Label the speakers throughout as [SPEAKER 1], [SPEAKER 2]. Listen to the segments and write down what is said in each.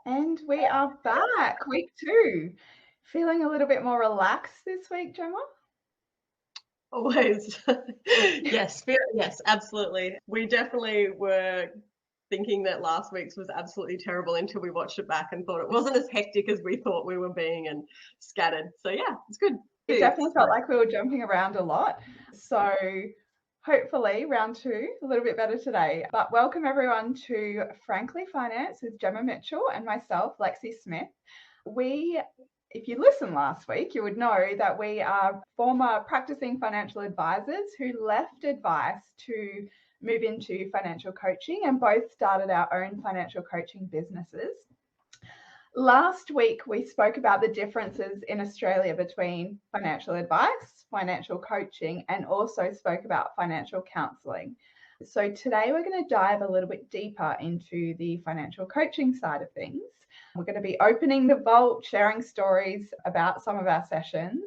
[SPEAKER 1] And we are back, week 2. Feeling a little bit more relaxed this week, Gemma?
[SPEAKER 2] Always. Yes, absolutely. We definitely were thinking that last week's was absolutely terrible until we watched it back and thought it wasn't as hectic as we thought we were being and scattered. So yeah, it's good.
[SPEAKER 1] It definitely felt like we were jumping around a lot. So hopefully round 2, a little bit better today. But welcome everyone to Frankly Finance with Gemma Mitchell and myself, Lexi Smith. If you listened last week, you would know that we are former practicing financial advisors who left advice to move into financial coaching and both started our own financial coaching businesses. Last week, we spoke about the differences in Australia between financial advice, financial coaching, and also spoke about financial counselling. So today we're going to dive a little bit deeper into the financial coaching side of things. We're going to be opening the vault, sharing stories about some of our sessions.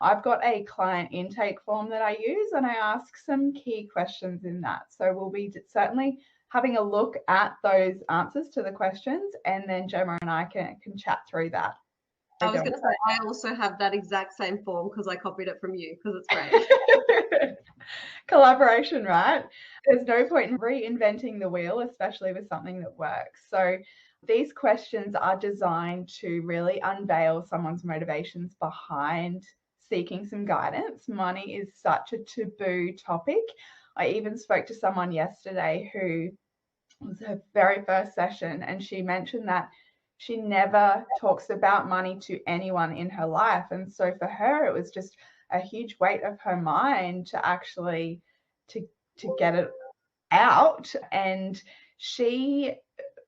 [SPEAKER 1] I've got a client intake form that I use and I ask some key questions in that. So we'll be certainly having a look at those answers to the questions, and then Gemma and I can chat through that.
[SPEAKER 2] I was going to say, I also have that exact same form because I copied it from you because it's great.
[SPEAKER 1] Collaboration, right? There's no point in reinventing the wheel, especially with something that works. So these questions are designed to really unveil someone's motivations behind seeking some guidance. Money is such a taboo topic. I even spoke to someone yesterday who was her very first session, and she mentioned that she never talks about money to anyone in her life. And so for her, it was just a huge weight of her mind to actually to get it out. And she,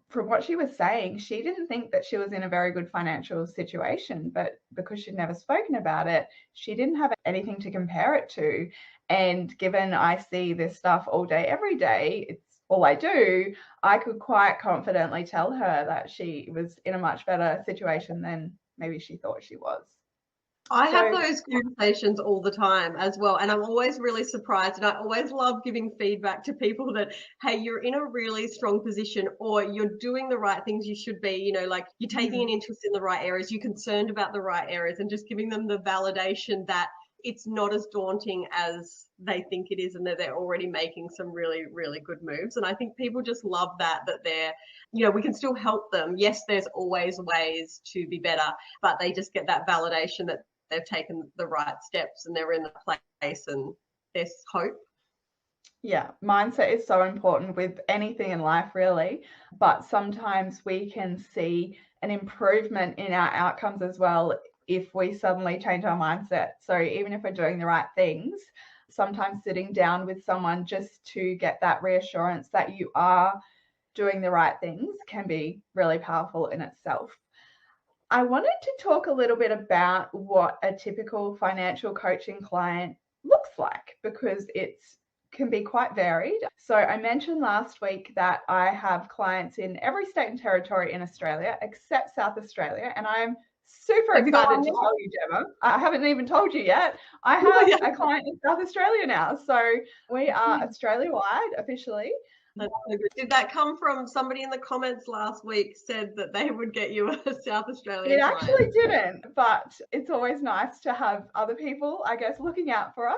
[SPEAKER 1] from what she was saying, she didn't think that she was in a very good financial situation, but because she'd never spoken about it, she didn't have anything to compare it to. And given I see this stuff all day, every day, it's all I do, I could quite confidently tell her that she was in a much better situation than maybe she thought she was.
[SPEAKER 2] I have those conversations all the time as well. And I'm always really surprised. And I always love giving feedback to people that, hey, you're in a really strong position or you're doing the right things you should be, like you're taking an interest in the right areas, you're concerned about the right areas, and just giving them the validation that it's not as daunting as they think it is and that they're already making some really, really good moves. And I think people just love that they're, we can still help them. Yes, there's always ways to be better, but they just get that validation that they've taken the right steps and they're in the place and there's hope.
[SPEAKER 1] Yeah, mindset is so important with anything in life, really. But sometimes we can see an improvement in our outcomes as well if we suddenly change our mindset. So even if we're doing the right things, sometimes sitting down with someone just to get that reassurance that you are doing the right things can be really powerful in itself. I wanted to talk a little bit about what a typical financial coaching client looks like, because it's can be quite varied. So I mentioned last week that I have clients in every state and territory in Australia except South Australia, and I'm super excited to tell you, Gemma. I haven't even told you yet. I have a client in South Australia now. So we are Australia-wide officially.
[SPEAKER 2] That's so good. Did that come from somebody in the comments last week said that they would get you a South Australian client?
[SPEAKER 1] It actually didn't, but it's always nice to have other people, I guess, looking out for us.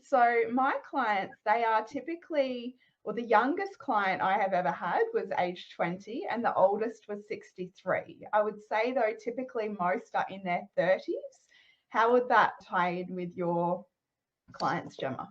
[SPEAKER 1] So my clients, they are typically, well, the youngest client I have ever had was age 20 and the oldest was 63. I would say, though, typically most are in their 30s. How would that tie in with your clients, Gemma?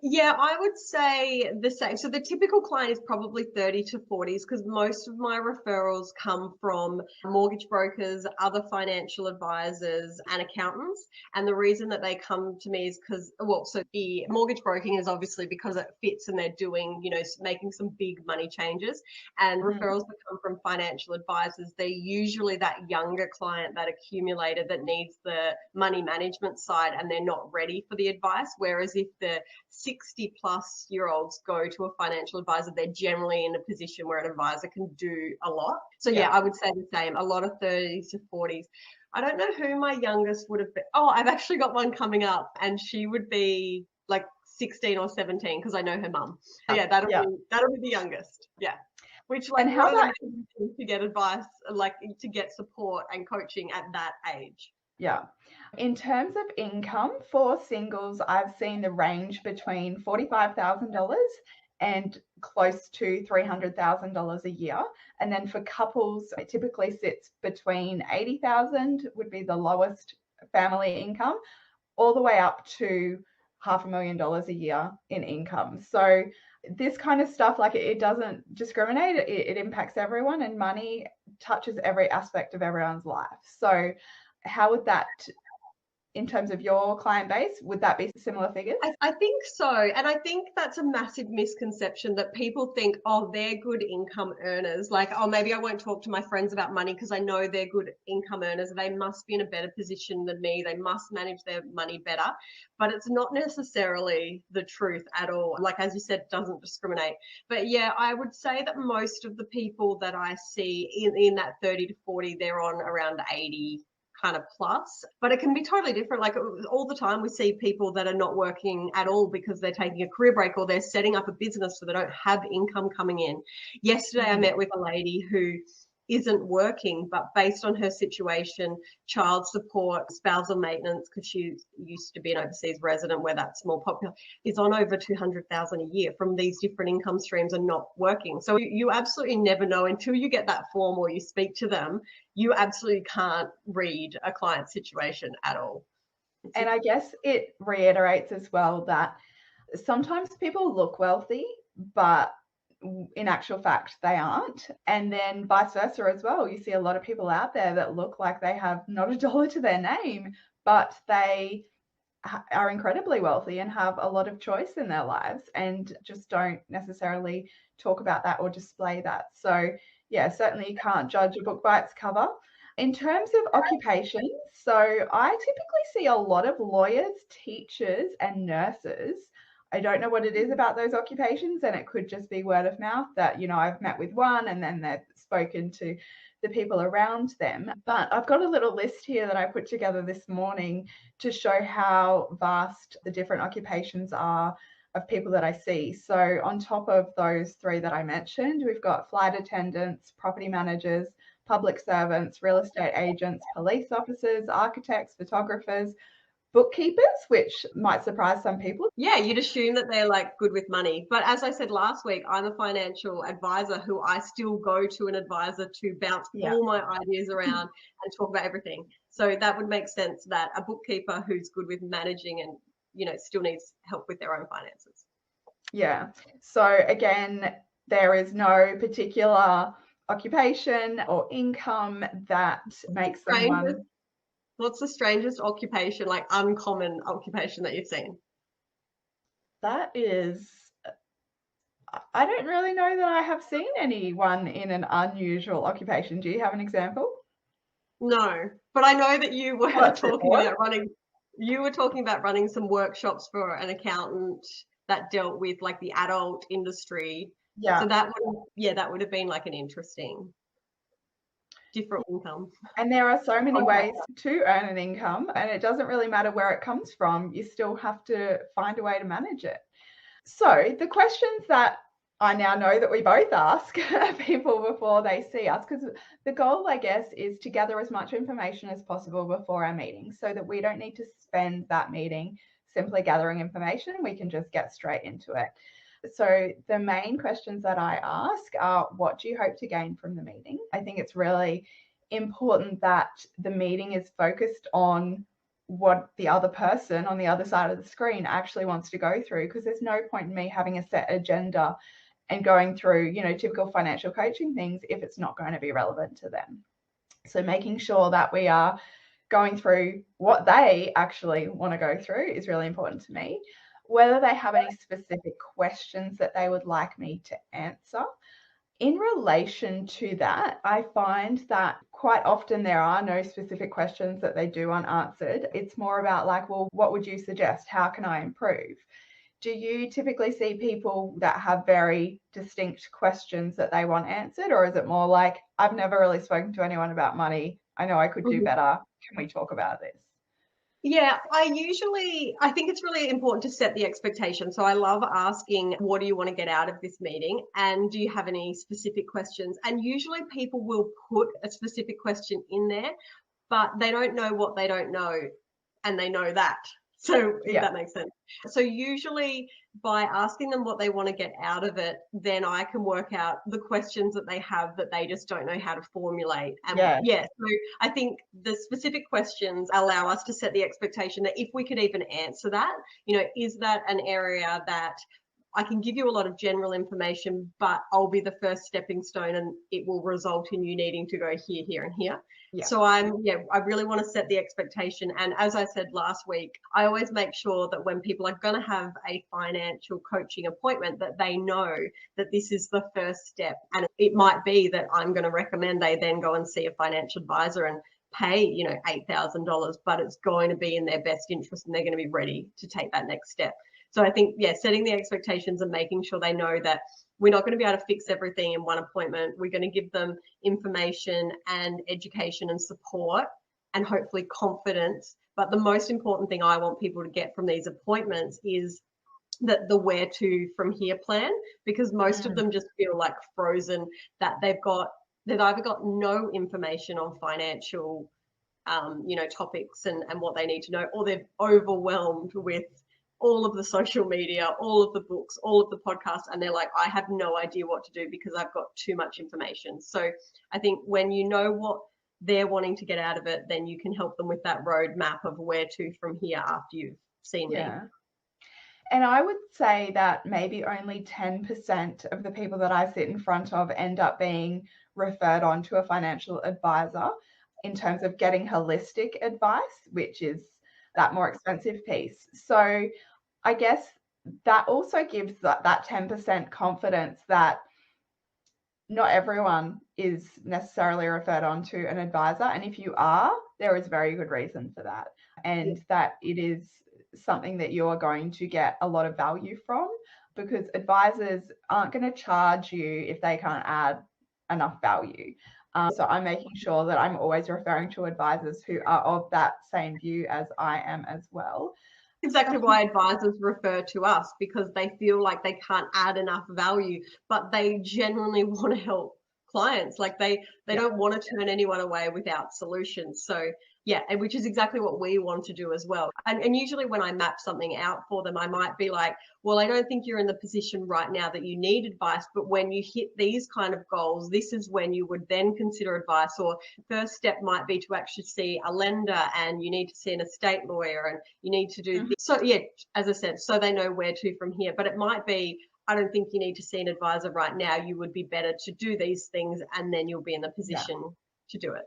[SPEAKER 2] Yeah, I would say the same. So the typical client is probably 30 to 40s because most of my referrals come from mortgage brokers, other financial advisors, and accountants. And the reason that they come to me is because, so the mortgage broking is obviously because it fits and they're doing, making some big money changes. And referrals that come from financial advisors, they're usually that younger client, that accumulator that needs the money management side and they're not ready for the advice. Whereas if the 60-plus-year-olds go to a financial advisor, they're generally in a position where an advisor can do a lot. So yeah, I would say the same. A lot of 30s to 40s. I don't know who my youngest would have been. Oh, I've actually got one coming up, and she would be like 16 or 17 because I know her mum. Yeah, that'll be the youngest. Yeah. Which, like,
[SPEAKER 1] And how
[SPEAKER 2] what an
[SPEAKER 1] about,
[SPEAKER 2] amazing thing to get advice, like to get support and coaching at that age.
[SPEAKER 1] yeah. In terms of income for singles, I've seen the range between $45,000 and close to $300,000 a year. And then for couples, it typically sits between 80,000 would be the lowest family income, all the way up to $500,000 a year in income. So this kind of stuff, like it doesn't discriminate. It impacts everyone, and money touches every aspect of everyone's life. So how would that, in terms of your client base, would that be similar figures?
[SPEAKER 2] I think so. And I think that's a massive misconception that people think, oh, they're good income earners. Like, oh, maybe I won't talk to my friends about money because I know they're good income earners. They must be in a better position than me. They must manage their money better. But it's not necessarily the truth at all. Like, as you said, it doesn't discriminate. But yeah, I would say that most of the people that I see in that 30 to 40, they're on around 80 kind of plus, but it can be totally different. Like all the time we see people that are not working at all because they're taking a career break or they're setting up a business so they don't have income coming in. Yesterday I met with a lady who isn't working, but based on her situation, child support, spousal maintenance, because she used to be an overseas resident where that's more popular, is on over 200,000 a year from these different income streams and not working. So you absolutely never know until you get that form or you speak to them. You absolutely can't read a client's situation at all.
[SPEAKER 1] And I guess it reiterates as well that sometimes people look wealthy, but in actual fact they aren't. And then vice versa as well. You see a lot of people out there that look like they have not a dollar to their name, but they are incredibly wealthy and have a lot of choice in their lives and just don't necessarily talk about that or display that. So yeah, certainly you can't judge a book by its cover. In terms of occupations, so I typically see a lot of lawyers, teachers, and nurses. I don't know what it is about those occupations, and it could just be word of mouth that, I've met with one and then they've spoken to the people around them. But I've got a little list here that I put together this morning to show how vast the different occupations are of people that I see. So on top of those three that I mentioned, we've got flight attendants, property managers, public servants, real estate agents, police officers, architects, photographers, bookkeepers, which might surprise some people.
[SPEAKER 2] Yeah, you'd assume that they're like good with money. But as I said last week, I'm a financial advisor who I still go to an advisor to bounce all my ideas around and talk about everything. So that would make sense that a bookkeeper who's good with managing and, still needs help with their own finances.
[SPEAKER 1] Yeah. So again, there is no particular occupation or income that makes someone.
[SPEAKER 2] What's the strangest occupation, like uncommon occupation that you've seen?
[SPEAKER 1] That is, I don't really know that I have seen anyone in an unusual occupation. Do you have an example?
[SPEAKER 2] No, but I know that you were
[SPEAKER 1] What's
[SPEAKER 2] talking about running. You were talking about running some workshops for an accountant that dealt with like the adult industry.
[SPEAKER 1] Yeah.
[SPEAKER 2] So that would have been like an interesting different income.
[SPEAKER 1] And there are so many ways to earn an income, and it doesn't really matter where it comes from. You still have to find a way to manage it. So the questions that I now know that we both ask people before they see us, because the goal, I guess, is to gather as much information as possible before our meeting so that we don't need to spend that meeting simply gathering information. We can just get straight into it. So the main questions that I ask are, what do you hope to gain from the meeting? I think it's really important that the meeting is focused on what the other person on the other side of the screen actually wants to go through, because there's no point in me having a set agenda and going through, typical financial coaching things if it's not going to be relevant to them. So making sure that we are going through what they actually want to go through is really important to me. Whether they have any specific questions that they would like me to answer. In relation to that, I find that quite often there are no specific questions that they do unanswered. It's more about like, well, what would you suggest? How can I improve? Do you typically see people that have very distinct questions that they want answered? Or is it more like, I've never really spoken to anyone about money. I know I could do better. Can we talk about this?
[SPEAKER 2] Yeah, I think it's really important to set the expectation. So I love asking, what do you want to get out of this meeting? And do you have any specific questions? And usually people will put a specific question in there, but they don't know what they don't know, and they know that. So if
[SPEAKER 1] Yeah.
[SPEAKER 2] that makes sense. So usually by asking them what they want to get out of it, then I can work out the questions that they have that they just don't know how to formulate. And
[SPEAKER 1] Yeah.
[SPEAKER 2] yeah, so I think the specific questions allow us to set the expectation that if we could even answer that, is that an area that I can give you a lot of general information, but I'll be the first stepping stone and it will result in you needing to go here, here, and here.
[SPEAKER 1] Yeah.
[SPEAKER 2] So I really want to set the expectation. And as I said last week, I always make sure that when people are going to have a financial coaching appointment, that they know that this is the first step. And it might be that I'm going to recommend they then go and see a financial advisor and pay, $8,000, but it's going to be in their best interest and they're going to be ready to take that next step. So I think, setting the expectations and making sure they know that we're not going to be able to fix everything in one appointment. We're going to give them information and education and support and hopefully confidence. But the most important thing I want people to get from these appointments is that the where to from here plan, because most of them just feel like frozen, that they've either got no information on financial topics and what they need to know, or they're overwhelmed with all of the social media, all of the books, all of the podcasts, and they're like, I have no idea what to do because I've got too much information. So I think when you know what they're wanting to get out of it, then you can help them with that roadmap of where to from here after you've seen me.
[SPEAKER 1] And I would say that maybe only 10% of the people that I sit in front of end up being referred on to a financial advisor in terms of getting holistic advice, which is that more expensive piece. So I guess that also gives that 10% confidence that not everyone is necessarily referred on to an advisor. And if you are, there is very good reason for that. And that it is something that you are going to get a lot of value from, because advisors aren't going to charge you if they can't add enough value. So I'm making sure that I'm always referring to advisors who are of that same view as I am as well.
[SPEAKER 2] Exactly why advisors refer to us, because they feel like they can't add enough value, but they genuinely want to help clients. Like they don't want to turn anyone away without solutions. So yeah, and which is exactly what we want to do as well. And usually when I map something out for them, I might be like, well, I don't think you're in the position right now that you need advice, but when you hit these kind of goals, this is when you would then consider advice. Or first step might be to actually see a lender, and you need to see an estate lawyer, and you need to do this. So yeah, as I said, so they know where to from here. But it might be, I don't think you need to see an advisor right now. You would be better to do these things, and then you'll be in the position to do it.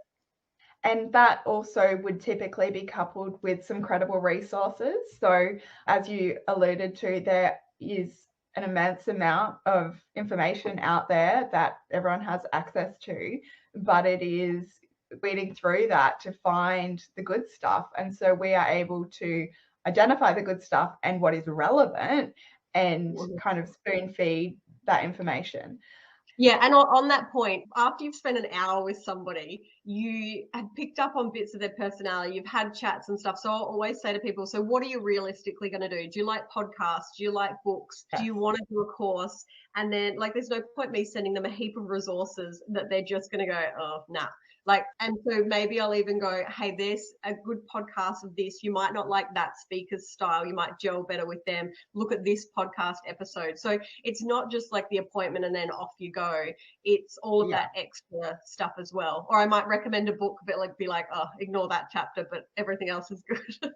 [SPEAKER 1] And that also would typically be coupled with some credible resources. So as you alluded to, there is an immense amount of information out there that everyone has access to, but it is weeding through that to find the good stuff. And so we are able to identify the good stuff and what is relevant and kind of spoon feed that information.
[SPEAKER 2] Yeah, and on that point, after you've spent an hour with somebody, you have picked up on bits of their personality, you've had chats and stuff. So I'll always say to people, so what are you realistically going to do? Do you like podcasts? Do you like books? Do you want to do a course? And then, like, there's no point me sending them a heap of resources that they're just going to go, oh, nah. Like, and so maybe I'll even go, hey, there's a good podcast of this. You might not like that speaker's style. You might gel better with them. Look at this podcast episode. So it's not just like the appointment and then off you go. It's all of that extra stuff as well. Or I might recommend a book, but like be like, oh, ignore that chapter, but everything else is good.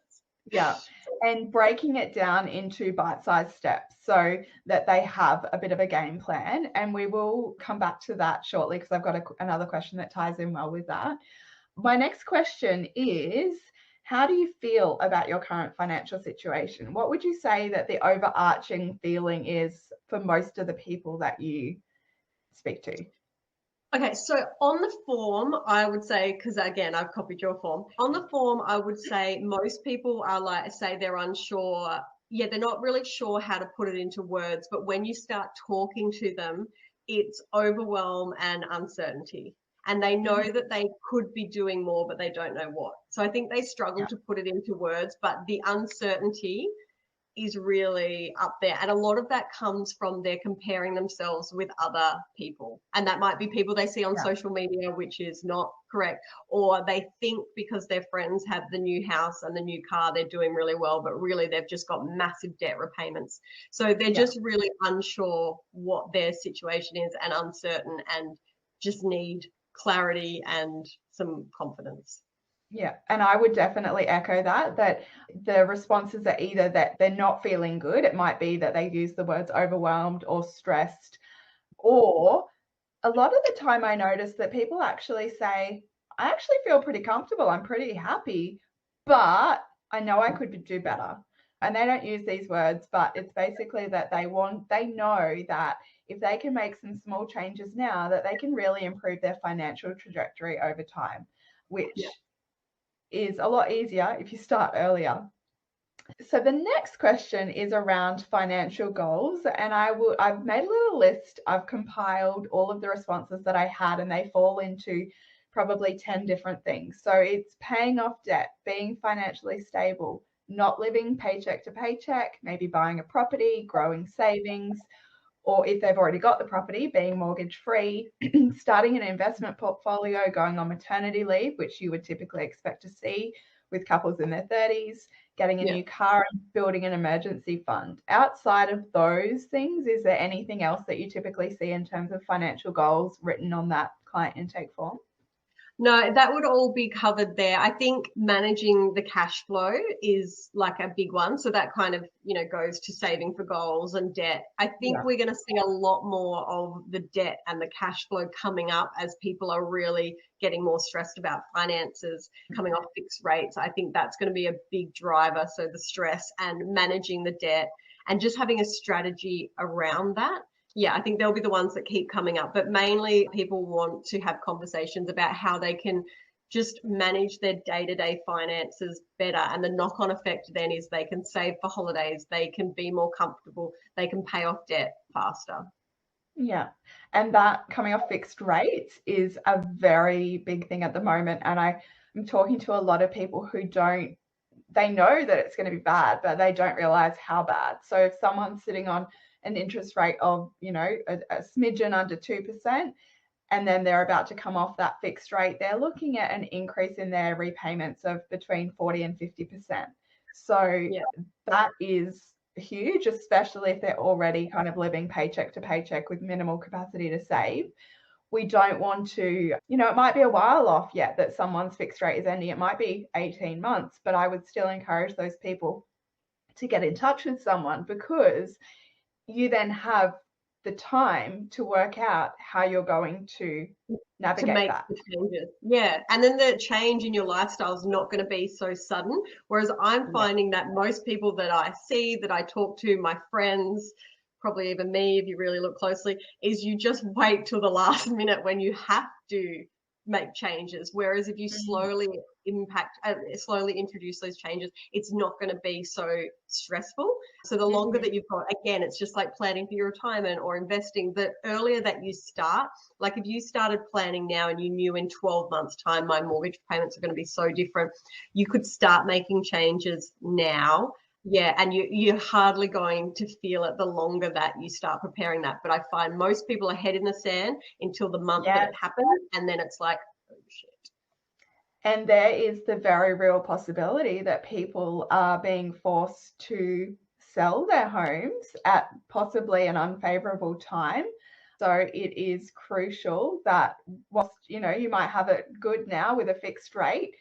[SPEAKER 1] Yeah. And breaking it down into bite-sized steps so that they have a bit of a game plan. And we will come back to that shortly because I've got another question that ties in well with that. My next question is, how do you feel about your current financial situation? What would you say that the overarching feeling is for most of the people that you speak to?
[SPEAKER 2] Okay, so on the form, I would say, because again, I've copied your form. On the form, I would say most people are like, say they're unsure. Yeah, they're not really sure how to put it into words, but when you start talking to them, it's overwhelm and uncertainty. and they know that they could be doing more, but they don't know what. So I think they struggle to put it into words, but the uncertainty is really up there. And a lot of that comes from they're comparing themselves with other people. And that might be people they see on social media, which is not correct. Or they think because their friends have the new house and the new car, they're doing really well, but really they've just got massive debt repayments. So they're just really unsure what their situation is and uncertain and just need clarity and some confidence.
[SPEAKER 1] Yeah, and I would definitely echo that the responses are either that they're not feeling good, it might be that they use the words overwhelmed or stressed, or a lot of the time I notice that people actually say, I actually feel pretty comfortable, I'm pretty happy, but I know I could do better. And they don't use these words, but it's basically that they know that if they can make some small changes now, that they can really improve their financial trajectory over time, which is a lot easier if you start earlier. So the next question is around financial goals, and I've made a little list. I've compiled all of the responses that I had, and they fall into probably 10 different things. So it's paying off debt, being financially stable, not living paycheck to paycheck, maybe buying a property, growing savings, or if they've already got the property, being mortgage free, starting an investment portfolio, going on maternity leave, which you would typically expect to see with couples in their 30s, getting a new car, and building an emergency fund. Outside of those things, is there anything else that you typically see in terms of financial goals written on that client intake form?
[SPEAKER 2] No, that would all be covered there. I think managing the cash flow is like a big one. So that kind of, goes to saving for goals and debt. I think we're going to see a lot more of the debt and the cash flow coming up as people are really getting more stressed about finances, coming off fixed rates. I think that's going to be a big driver. So the stress and managing the debt and just having a strategy around that. Yeah, I think they'll be the ones that keep coming up, but mainly people want to have conversations about how they can just manage their day-to-day finances better. And the knock-on effect then is they can save for holidays, they can be more comfortable, they can pay off debt faster.
[SPEAKER 1] Yeah, and that coming off fixed rates is a very big thing at the moment. And I'm talking to a lot of people who they know that it's going to be bad, but they don't realize how bad. So if someone's sitting on an interest rate of, a smidgen under 2%, and then they're about to come off that fixed rate, they're looking at an increase in their repayments of between 40 and 50%. So that is huge, especially if they're already kind of living paycheck to paycheck with minimal capacity to save. We don't want to, it might be a while off yet that someone's fixed rate is ending. It might be 18 months, but I would still encourage those people to get in touch with someone, because you then have the time to work out how you're going to navigate
[SPEAKER 2] to make
[SPEAKER 1] that.
[SPEAKER 2] the changes. Yeah. And then the change in your lifestyle is not going to be so sudden. Whereas I'm finding that most people that I see, that I talk to, my friends, probably even me, if you really look closely, is you just wait till the last minute when you have to make changes. Whereas if you slowly introduce those changes, it's not going to be so stressful. So the longer that you've got, again, it's just like planning for your retirement or investing. The earlier that you start, like if you started planning now and you knew in 12 months time my mortgage payments are going to be so different, you could start making changes now. Yeah, and you're hardly going to feel it the longer that you start preparing that. But I find most people are head in the sand until the month that it happens, and then it's like, oh shit.
[SPEAKER 1] And there is the very real possibility that people are being forced to sell their homes at possibly an unfavorable time. So it is crucial that whilst, you might have it good now with a fixed rate,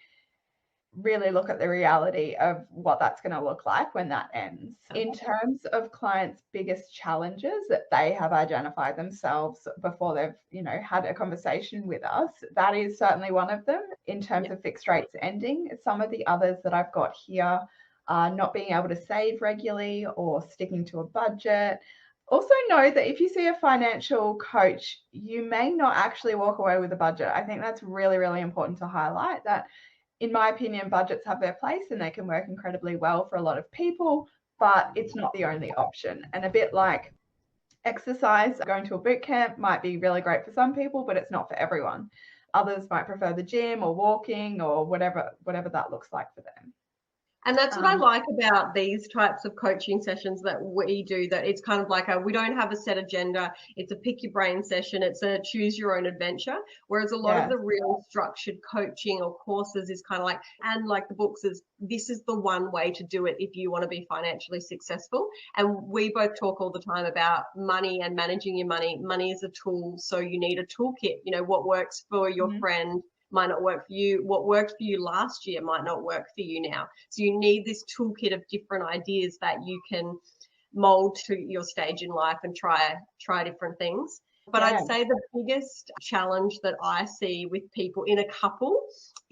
[SPEAKER 1] really look at the reality of what that's going to look like when that ends. In terms of clients' biggest challenges that they have identified themselves before they've, had a conversation with us, that is certainly one of them in terms of fixed rates ending. Some of the others that I've got here are not being able to save regularly or sticking to a budget. Also know that if you see a financial coach, you may not actually walk away with a budget. I think that's really, really important to highlight that. In my opinion, budgets have their place and they can work incredibly well for a lot of people, but it's not the only option. And a bit like exercise, going to a boot camp might be really great for some people, but it's not for everyone. others might prefer the gym or walking or whatever that looks like for them.
[SPEAKER 2] And that's what I like about these types of coaching sessions that we do, that it's kind of like we don't have a set agenda. It's a pick your brain session. It's a choose your own adventure. Whereas a lot of the real structured coaching or courses is kind of like, and like the books is, this is the one way to do it if you want to be financially successful. And we both talk all the time about money and managing your money. Money is a tool. So you need a toolkit. You know, what works for your friend might not work for you. What worked for you last year might not work for you now. So you need this toolkit of different ideas that you can mold to your stage in life and try different things. But I'd say the biggest challenge that I see with people in a couple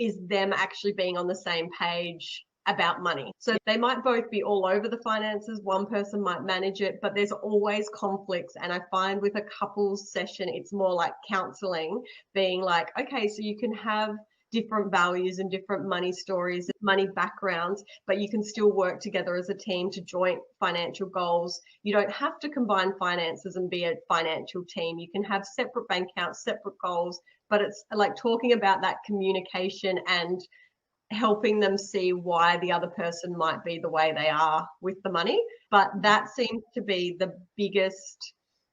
[SPEAKER 2] is them actually being on the same page about money. So they might both be all over the finances. One person might manage it, but there's always conflicts. And I find with a couples session, it's more like counseling, being like, okay, so you can have different values and different money stories, money backgrounds, but you can still work together as a team to joint financial goals. You don't have to combine finances and be a financial team. You can have separate bank accounts, separate goals, but it's like talking about that communication and helping them see why the other person might be the way they are with the money. But that seems to be the biggest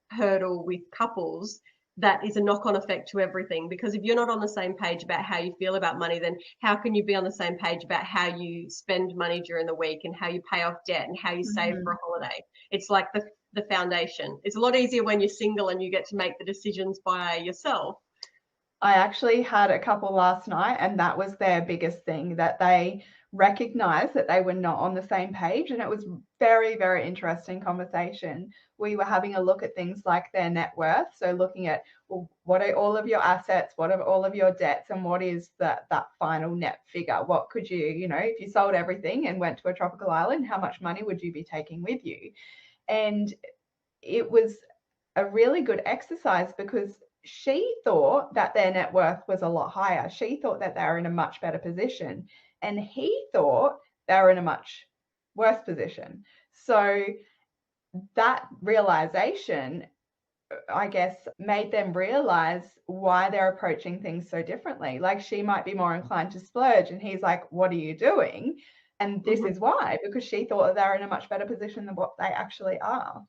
[SPEAKER 2] hurdle with couples, that is a knock-on effect to everything. Because if you're not on the same page about how you feel about money, then how can you be on the same page about how you spend money during the week and how you pay off debt and how you save for a holiday? It's like the foundation. It's a lot easier when you're single and you get to make the decisions by yourself.
[SPEAKER 1] I actually had a couple last night, and that was their biggest thing, that they recognized that they were not on the same page. And it was very, very interesting conversation. We were having a look at things like their net worth. So looking at, well, what are all of your assets? What are all of your debts? And what is that final net figure? What could you know, if you sold everything and went to a tropical island, how much money would you be taking with you? And it was a really good exercise because she thought that their net worth was a lot higher. She thought that they were in a much better position, and he thought they were in a much worse position. So that realization, I guess, made them realize why they're approaching things so differently. Like, she might be more inclined to splurge, and he's like, what are you doing? And this is why, because she thought that they're in a much better position than what they actually are.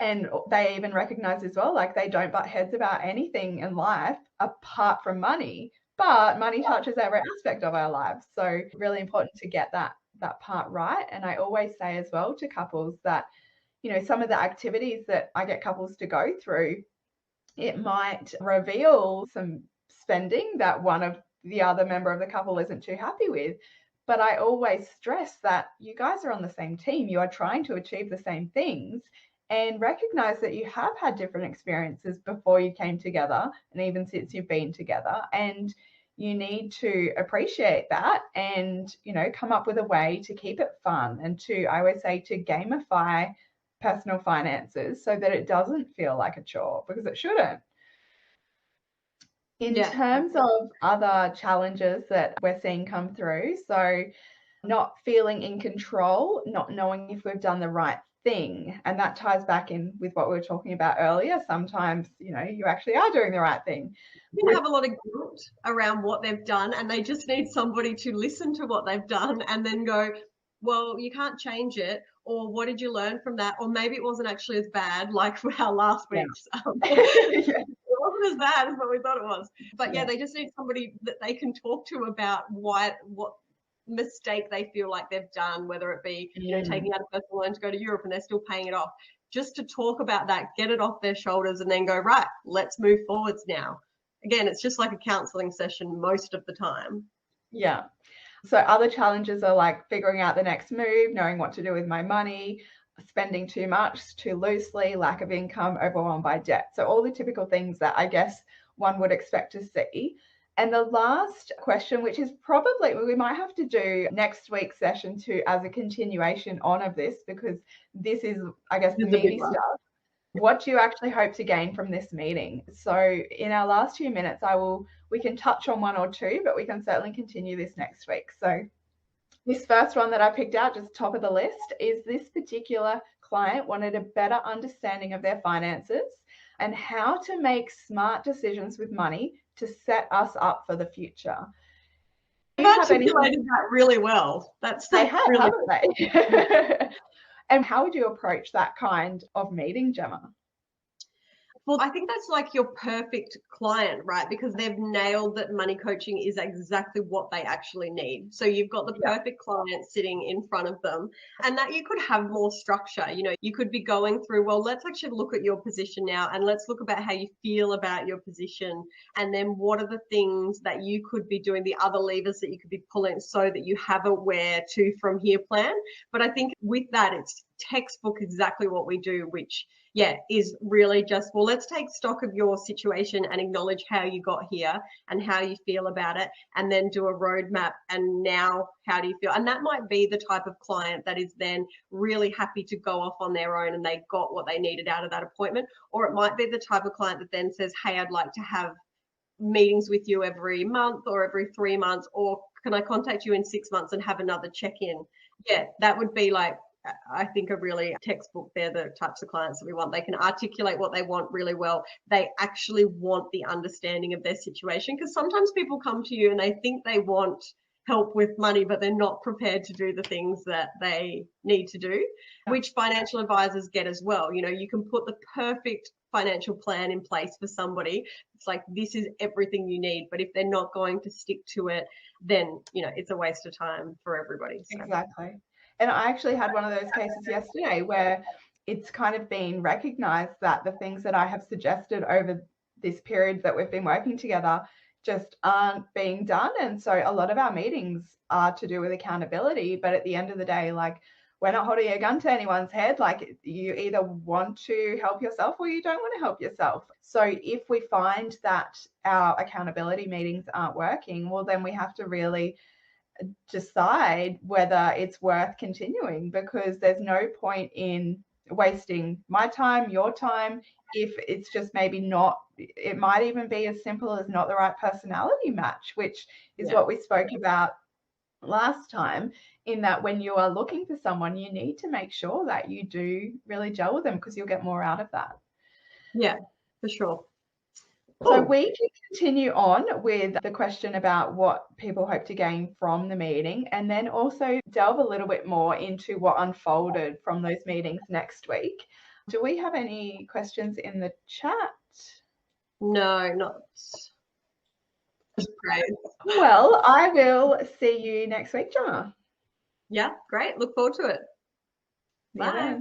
[SPEAKER 1] And they even recognize as well, like, they don't butt heads about anything in life apart from money, but money touches every aspect of our lives. So really important to get that part right. And I always say as well to couples that, you know, some of the activities that I get couples to go through, it might reveal some spending that one of the other member of the couple isn't too happy with. But I always stress that you guys are on the same team. You are trying to achieve the same things, and recognize that you have had different experiences before you came together and even since you've been together. And you need to appreciate that and, you know, come up with a way to keep it fun and to, I always say, to gamify personal finances so that it doesn't feel like a chore, because it shouldn't. In terms of other challenges that we're seeing come through, so not feeling in control, not knowing if we've done the right thing. And that ties back in with what we were talking about earlier. Sometimes, you know, you actually are doing the right thing.
[SPEAKER 2] They have a lot of guilt around what they've done, and they just need somebody to listen to what they've done and then go, well, you can't change it, or what did you learn from that? Or maybe it wasn't actually as bad like our last week's. It wasn't as bad as what we thought it was. But they just need somebody that they can talk to about what mistake they feel like they've done, whether it be, you know, taking out a personal loan to go to Europe and they're still paying it off. Just to talk about that, get it off their shoulders, and then go, right, let's move forwards now. Again, it's just like a counseling session most of the time.
[SPEAKER 1] Yeah. So other challenges are like figuring out the next move, knowing what to do with my money, spending too much, too loosely, lack of income, overwhelmed by debt. So all the typical things that I guess one would expect to see. And the last question, which is probably, we might have to do next week's session too as a continuation on of this, because this is, I guess, the meaty stuff. What do you actually hope to gain from this meeting? So in our last few minutes, we can touch on one or two, but we can certainly continue this next week. So this first one that I picked out, just top of the list, is this particular client wanted a better understanding of their finances and how to make smart decisions with money to set us up for the future.
[SPEAKER 2] You've articulated that really well.
[SPEAKER 1] They have,
[SPEAKER 2] really
[SPEAKER 1] haven't they? And how would you approach that kind of meeting, Gemma?
[SPEAKER 2] Well, I think that's like your perfect client, right? Because they've nailed that money coaching is exactly what they actually need. So you've got the perfect client sitting in front of them, and that you could have more structure. You know, you could be going through, well, let's actually look at your position now, and let's look about how you feel about your position. And then what are the things that you could be doing, the other levers that you could be pulling so that you have a where to from here plan. But I think with that, it's textbook exactly what we do, which is really just, well, let's take stock of your situation and acknowledge how you got here and how you feel about it, and then do a roadmap. And now, how do you feel? And that might be the type of client that is then really happy to go off on their own and they got what they needed out of that appointment. Or it might be the type of client that then says, hey, I'd like to have meetings with you every month or every 3 months, or can I contact you in 6 months and have another check-in? Yeah, that would be like, I think a really textbook. They're the types of clients that we want. They can articulate what they want really well. They actually want the understanding of their situation, because sometimes people come to you and they think they want help with money, but they're not prepared to do the things that they need to do, which financial advisors get as well. You know, you can put the perfect financial plan in place for somebody. It's like, this is everything you need. But if they're not going to stick to it, then, you know, it's a waste of time for everybody. So.
[SPEAKER 1] Exactly. And I actually had one of those cases yesterday where it's kind of been recognized that the things that I have suggested over this period that we've been working together just aren't being done. And so a lot of our meetings are to do with accountability. But at the end of the day, like, we're not holding a gun to anyone's head. Like, you either want to help yourself or you don't want to help yourself. So if we find that our accountability meetings aren't working, well, then we have to really decide whether it's worth continuing, because there's no point in wasting my time, your time, if it's just maybe not. It might even be as simple as not the right personality match, which is what we spoke about last time, in that when you are looking for someone, you need to make sure that you do really gel with them, because you'll get more out of that.
[SPEAKER 2] Yeah, for sure.
[SPEAKER 1] So we can continue on with the question about what people hope to gain from the meeting, and then also delve a little bit more into what unfolded from those meetings next week. Do we have any questions in the chat?
[SPEAKER 2] No, not. Great.
[SPEAKER 1] Well, I will see you next week, Gemma.
[SPEAKER 2] Yeah, great. Look forward to it. Bye.